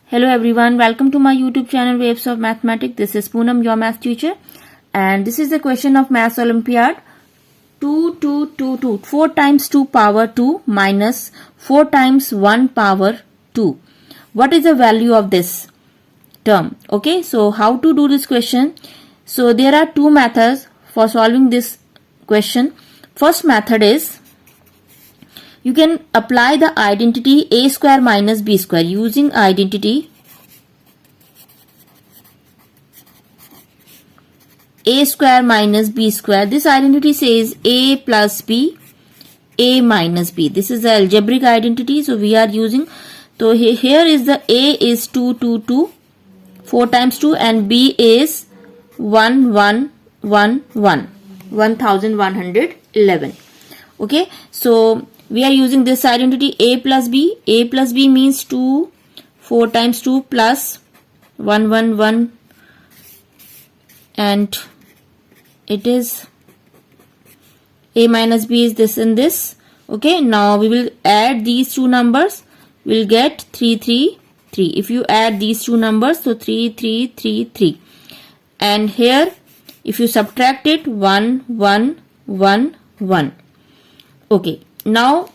Hello everyone, welcome to my YouTube channel Waves of Mathematics. This is Poonam, your math teacher, and this is the question of Maths Olympiad. 4 times 2 power 2 minus 4 times 1 power 2. What is the value of this term? Okay, so how to do this question? So there are two methods for solving this question. First method is, you can apply the identity a square minus b square. Using identity a square minus b square, this identity says a plus b, a minus b. This is the algebraic identity, so we are using. So here is the a is 2, 4 times 2, and b is 1111. Okay, so we are using this identity a plus b. A plus b means 2, 4 times 2 plus 111, and it is a minus b is this and this. Okay, now we will add these two numbers. We'll get 333. If you add these two numbers, so 3333, and here if you subtract it, 1111. Okay, now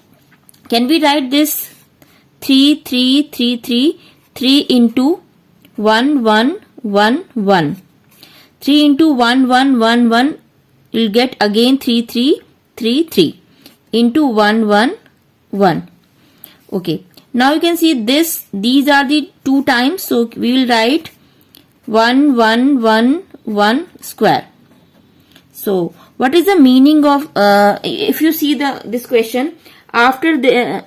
can we write this 3333 3 into 1111? 3 into 1111 will get again 3333 into 111. Okay, now you can see this, these are the two times, so we will write 1111 square. So what is the meaning of if you see this question, after this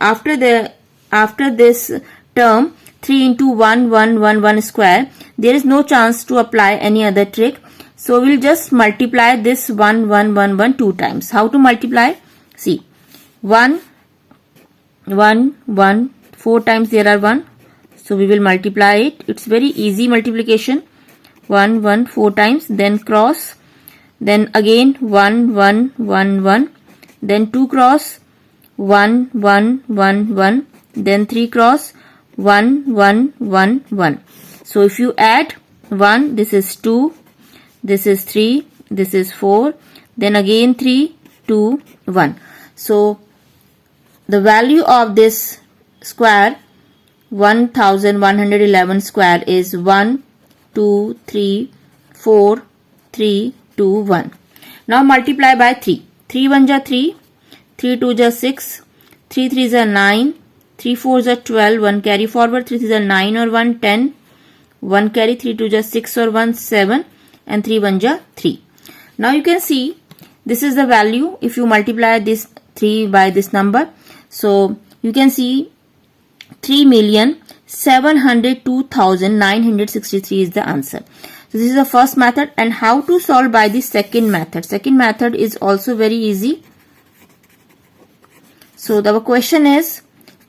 term 3 into 1111 square, there is no chance to apply any other trick. So we'll just multiply this 1111 two times. How to multiply? See, 1 1 1 4 times there are 1, so we will multiply it. It's very easy multiplication. 1 1 4 times, then cross, then again 1 1 1 1, then 2 cross 1 1 1 1, then 3 cross 1 1 1 1. So if you add 1, this is 2, this is 3, this is 4, then again 3, 2, 1. So the value of this square 1111 square is 1 2 3 4 3 2 1. Now multiply by 3. 3 1 ja 3, 3 2 ja 6, 3 3 ja 9, 3 4 ja 12, 1 carry forward, 3 3 ja 9 or 1 10, 1 carry, 3 2 ja 6 or 1 7, and 3 1 ja 3. Now you can see this is the value if you multiply this 3 by this number. So you can see 3,702,963 is the answer. So this is the first method. And how to solve by the second method? Second method is also very easy. So the question is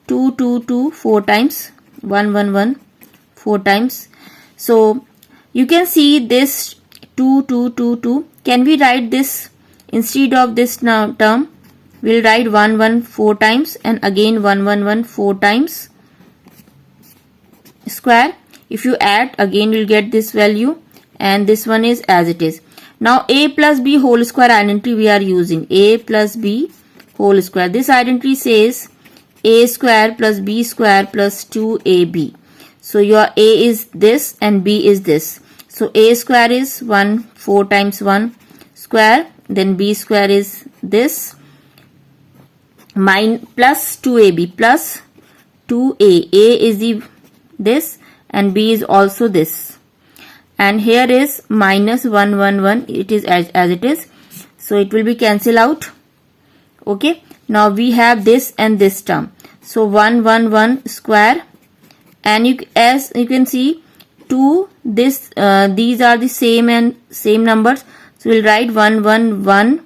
2 2 2 4 times, 1 1 1 4 times. So you can see this 2 2 2 2. Can we write this instead of this now term? We'll write 1 1 4 times, and again 1 1 1 4 times square. If you add, again you'll get this value, and this one is as it is. Now a plus b whole square identity we are using. A plus b whole square. This identity says a square plus b square plus 2ab. So your a is this and b is this. So a square is 1 4 times 1 square, then b square is this, plus 2ab plus 2a. A is the this and b is also this, and here is minus 111. It is as it is, so it will be cancel out. Okay, now we have this and this term, so 111 square, and as you can see 2 this these are the same numbers, so we'll write 111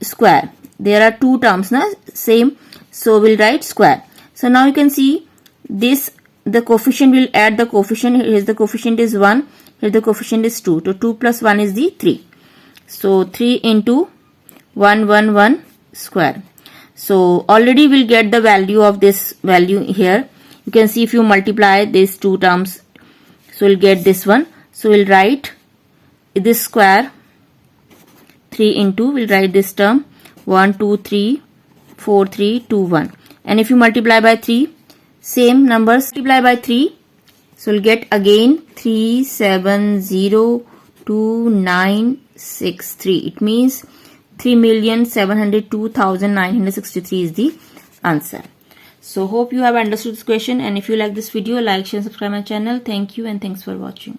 square. There are two terms na same, so we'll write square. So now you can see this, the coefficient will add the coefficient. Here the coefficient is 1, here the coefficient is 2. So 2 plus 1 is the 3. So 3 into 111 square. So already we'll get the value of this value here. You can see if you multiply these two terms, so we'll get this one. So we'll write this square 3 into, we'll write this term 1 2 3 4 3 2 1, and if you multiply by 3, same numbers multiply by 3, so we'll get again 3702963. It means 3,702,963 is the answer. So hope you have understood this question, and if you like this video, like, share, subscribe my channel. Thank you and thanks for watching.